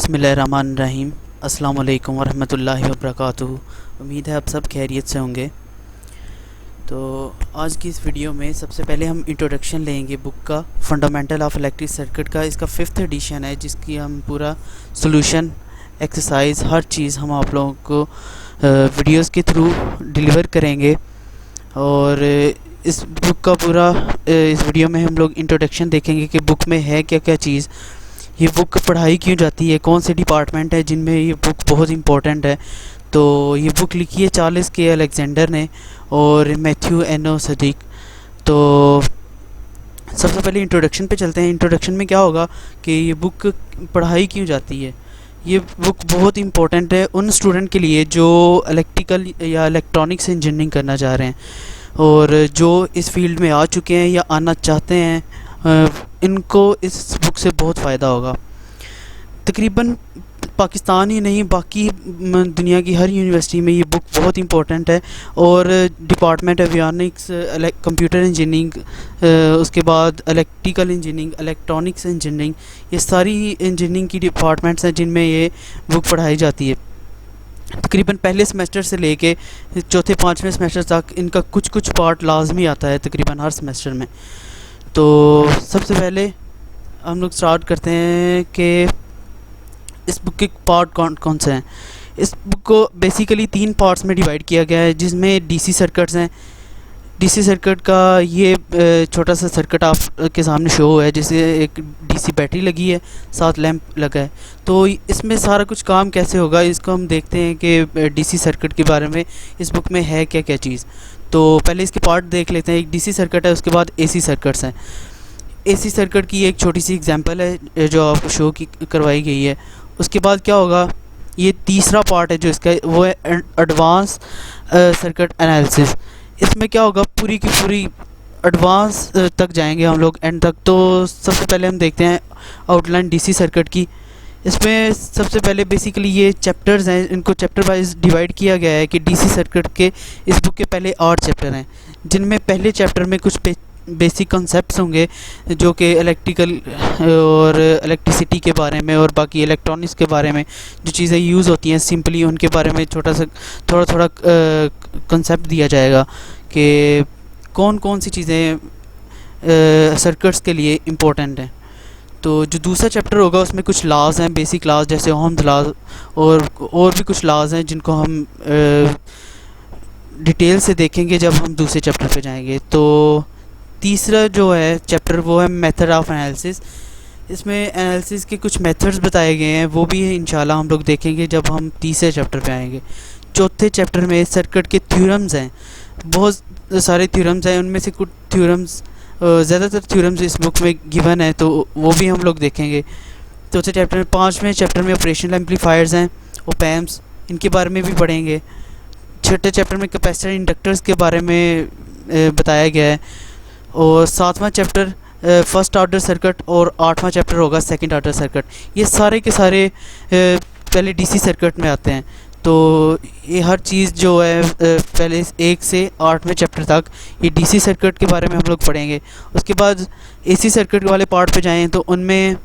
बिस्मिल्लाहिर्रहमानिर्रहीम। अस्सलाम वालेकुम वरहमतुल्लाहि वबरकातुहू। उम्मीद है आप सब खैरियत से होंगे। तो आज की इस वीडियो में सबसे पहले हम इंट्रोडक्शन लेंगे बुक का, फंडामेंटल ऑफ इलेक्ट्रिक सर्किट का। इसका 5th एडिशन है, जिसकी हम पूरा सोल्यूशन, एक्सरसाइज, हर चीज़ हम आप लोगों को वीडियोस के थ्रू डिलीवर करेंगे। और इस बुक का पूरा इस वीडियो में हम लोग इंट्रोडक्शन देखेंगे कि बुक में है क्या क्या चीज़, ये बुक पढ़ाई क्यों जाती है, कौन से डिपार्टमेंट है जिनमें ये बुक बहुत इंपॉर्टेंट है। तो ये बुक लिखी है चार्ल्स के अलेक्जेंडर ने और मैथ्यू एनो सदीक। तो सबसे पहले इंट्रोडक्शन पे चलते हैं। इंट्रोडक्शन में क्या होगा कि ये बुक पढ़ाई क्यों जाती है। ये बुक बहुत इंपॉर्टेंट है उन स्टूडेंट के लिए जो इलेक्ट्रिकल या इलेक्ट्रॉनिक्स इंजीनियरिंग करना चाह रहे हैं और जो इस फील्ड में आ चुके हैं या आना चाहते हैं। इनको इस बुक से बहुत फ़ायदा होगा। तकरीबन पाकिस्तान ही नहीं, बाकी दुनिया की हर यूनिवर्सिटी में ये बुक बहुत इंपॉर्टेंट है। और डिपार्टमेंट एवियोनिक्स, कंप्यूटर इंजीनियरिंग, उसके बाद इलेक्ट्रिकल इंजीनियरिंग, इलेक्ट्रॉनिक्स इंजीनियरिंग, ये सारी इंजीनियरिंग की डिपार्टमेंट्स हैं जिनमें ये बुक पढ़ाई जाती है। तकरीबन पहले सेमेस्टर से लेके चौथे पाँचवें सेमेस्टर तक इनका कुछ कुछ पार्ट लाजमी आता है तकरीबन हर सेमेस्टर में। तो सबसे पहले हम लोग स्टार्ट करते हैं कि इस बुक के पार्ट कौन कौन से हैं। इस बुक को बेसिकली 3 पार्ट्स में डिवाइड किया गया है, जिसमें डीसी सर्किट्स हैं। डीसी सर्किट का ये छोटा सा सर्किट आप के सामने शो है, जैसे एक डीसी बैटरी लगी है, साथ लैंप लगा है। तो इसमें सारा कुछ काम कैसे होगा, इसको हम देखते हैं कि डीसी सर्किट के बारे में इस बुक में है क्या क्या चीज़। तो पहले इसके पार्ट देख लेते हैं। एक डीसी सर्किट है, उसके बाद एसी सर्किट्स हैं। एसी सर्किट की एक छोटी सी एग्जांपल है जो आपको शो की करवाई गई है। उसके बाद क्या होगा, ये तीसरा पार्ट है जो इसका, वो है एडवांस सर्किट एनालिसिस। इसमें क्या होगा, पूरी की पूरी एडवांस तक जाएंगे हम लोग, एंड तक। तो सबसे पहले हम देखते हैं आउटलाइन डीसी सर्किट की। इसमें सबसे पहले बेसिकली ये चैप्टर्स हैं, इनको चैप्टर वाइज डिवाइड किया गया है कि डीसी सर्किट के इस बुक के पहले 8 चैप्टर हैं, जिनमें पहले चैप्टर में कुछ बेसिक कॉन्सेप्ट्स होंगे जो कि इलेक्ट्रिकल और इलेक्ट्रिसिटी के बारे में और बाकी इलेक्ट्रॉनिक्स के बारे में जो चीज़ें यूज़ होती हैं सिंपली, उनके बारे में थोड़ा थोड़ा कॉन्सेप्ट दिया जाएगा कि कौन कौन सी चीज़ें सर्किट्स के लिए इम्पोर्टेंट हैं। तो जो दूसरा चैप्टर होगा उसमें कुछ लॉज हैं, बेसिक लॉज, जैसे ओहम्स लॉज और भी कुछ लॉज हैं जिनको हम डिटेल से देखेंगे जब हम दूसरे चैप्टर पे जाएंगे। तो तीसरा जो है चैप्टर वो है मेथड ऑफ एनालिसिस। इसमें एनालिसिस के कुछ मेथड्स बताए गए हैं, वो भी इंशाल्लाह हम लोग देखेंगे जब हम तीसरे चैप्टर पे आएंगे। चौथे चैप्टर में सर्किट के थ्योरम्स हैं, बहुत सारे थ्योरम्स हैं, उनमें से कुछ थ्योरम्स, ज़्यादातर थ्योरम्स इस बुक में गिवन है, तो वो भी हम लोग देखेंगे। चौथे चैप्टर में, 5वें चैप्टर में ऑपरेशनल एम्पलीफायर्स हैं, ओपैम्प्स, इनके बारे में भी पढ़ेंगे। छठे चैप्टर में कैपेसिटर इंडक्टर्स के बारे में बताया गया है। और 7वां चैप्टर फर्स्ट ऑर्डर सर्किट और 8वां चैप्टर होगा सेकंड ऑर्डर सर्किट। ये सारे के सारे पहले डीसी सर्किट में आते हैं। तो ये हर चीज़ जो है पहले 1 से 8वें चैप्टर तक ये डीसी सर्किट के बारे में हम लोग पढ़ेंगे। उसके बाद एसी सर्किट वाले पार्ट पे जाएं तो उनमें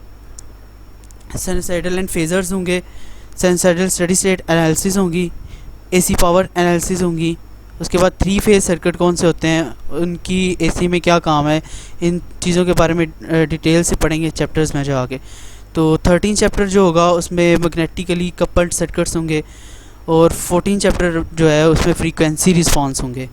साइनसॉइडल एंड फेजर्स होंगे, साइनसॉइडल स्टेडी स्टेट एनालिसिस होंगी, एसी पावर एनालिसिस होंगी। उसके बाद 3 फेज सर्किट कौन से होते हैं, उनकी एसी में क्या काम है, इन चीज़ों के बारे में डिटेल से पढ़ेंगे चैप्टर्स में जो आगे। तो 13 चैप्टर जो होगा उसमें मैग्नेटिकली कपल्ड सर्किट्स होंगे और 14 चैप्टर जो है उसमें फ्रीक्वेंसी रिस्पांस होंगे।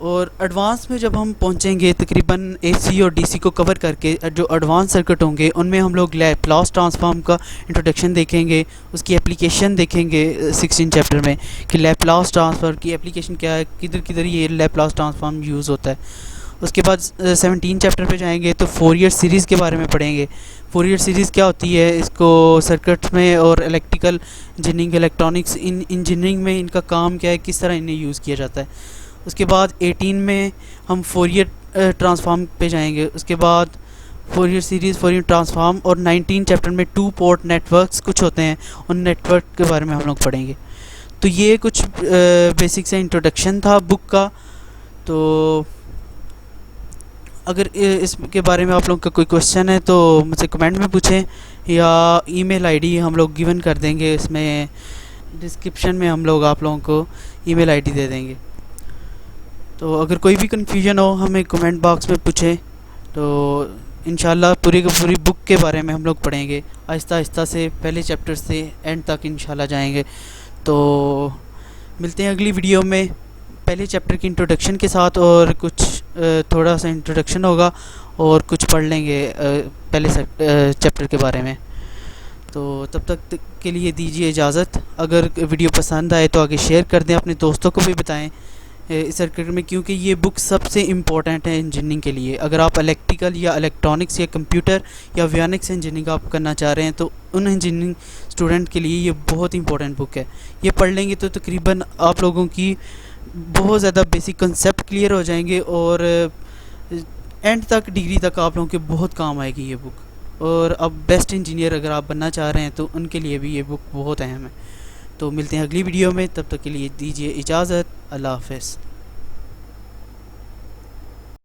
और एडवांस में जब हम पहुंचेंगे तकरीबन एसी और डीसी को कवर करके, जो एडवांस सर्किट होंगे उनमें हम लोग लैप्लास ट्रांसफॉर्म का इंट्रोडक्शन देखेंगे, उसकी एप्लीकेशन देखेंगे 16 चैप्टर में कि लैप्लास ट्रांसफर की एप्लीकेशन क्या है, किधर किधर ये लैप्लास ट्रांसफॉर्म यूज़ होता है। उसके बाद 17 चैप्टर पे जाएंगे तो फोरियर सीरीज़ के बारे में पढ़ेंगे। फोरियर सीरीज़ क्या होती है, इसको सर्किट्स में और इलेक्ट्रिकल इंजीनियरिंग, इलेक्ट्रॉनिक्स इंजीनियरिंग में इनका काम क्या है, किस तरह इन्हें यूज़ किया जाता है। उसके बाद 18 में हम फोरियर ट्रांसफॉर्म पे जाएंगे। उसके बाद फोरियर सीरीज़, फोरियर ट्रांसफॉर्म, और 19 चैप्टर में 2 पोर्ट नेटवर्क्स कुछ होते हैं, उन नेटवर्क के बारे में हम लोग पढ़ेंगे। तो ये कुछ बेसिक से इंट्रोडक्शन था बुक का। तो अगर इसके बारे में आप लोगों का कोई क्वेश्चन है तो मुझसे कमेंट में पूछें, या ईमेल आईडी हम लोग गिवन कर देंगे, इसमें डिस्क्रिप्शन में हम लोग आप लोगों को ईमेल आईडी दे देंगे। तो अगर कोई भी कन्फ्यूजन हो हमें कमेंट बॉक्स में पूछें। तो इंशाल्लाह पूरी की पूरी बुक के बारे में हम लोग पढ़ेंगे आहिस्ता आहिस्ता से, पहले चैप्टर से एंड तक इंशाल्लाह जाएंगे। तो मिलते हैं अगली वीडियो में पहले चैप्टर की इंट्रोडक्शन के साथ, और कुछ थोड़ा सा इंट्रोडक्शन होगा और कुछ पढ़ लेंगे पहले चैप्टर के बारे में। तो तब तक के लिए दीजिए इजाज़त। अगर वीडियो पसंद आए तो आगे शेयर कर दें, अपने दोस्तों को भी बताएं इस सर्किट में, क्योंकि ये बुक सबसे इम्पोर्टेंट है इंजीनियरिंग के लिए। अगर आप इलेक्ट्रिकल या इलेक्ट्रॉनिक्स या कंप्यूटर या एवियोनिक्स इंजीनियरिंग आप करना चाह रहे हैं तो उन इंजीनियरिंग स्टूडेंट के लिए ये बहुत इंपॉर्टेंट बुक है। ये पढ़ लेंगे तो तकरीबन आप लोगों की बहुत ज़्यादा बेसिक कंसेप्ट क्लियर हो जाएंगे, और एंड तक डिग्री तक आप लोगों के बहुत काम आएगी ये बुक। और अब बेस्ट इंजीनियर अगर आप बनना चाह रहे हैं तो उनके लिए भी ये बुक बहुत अहम है। तो मिलते हैं अगली वीडियो में, तब तक के लिए दीजिए इजाज़त। अल्लाह हाफ़िज़।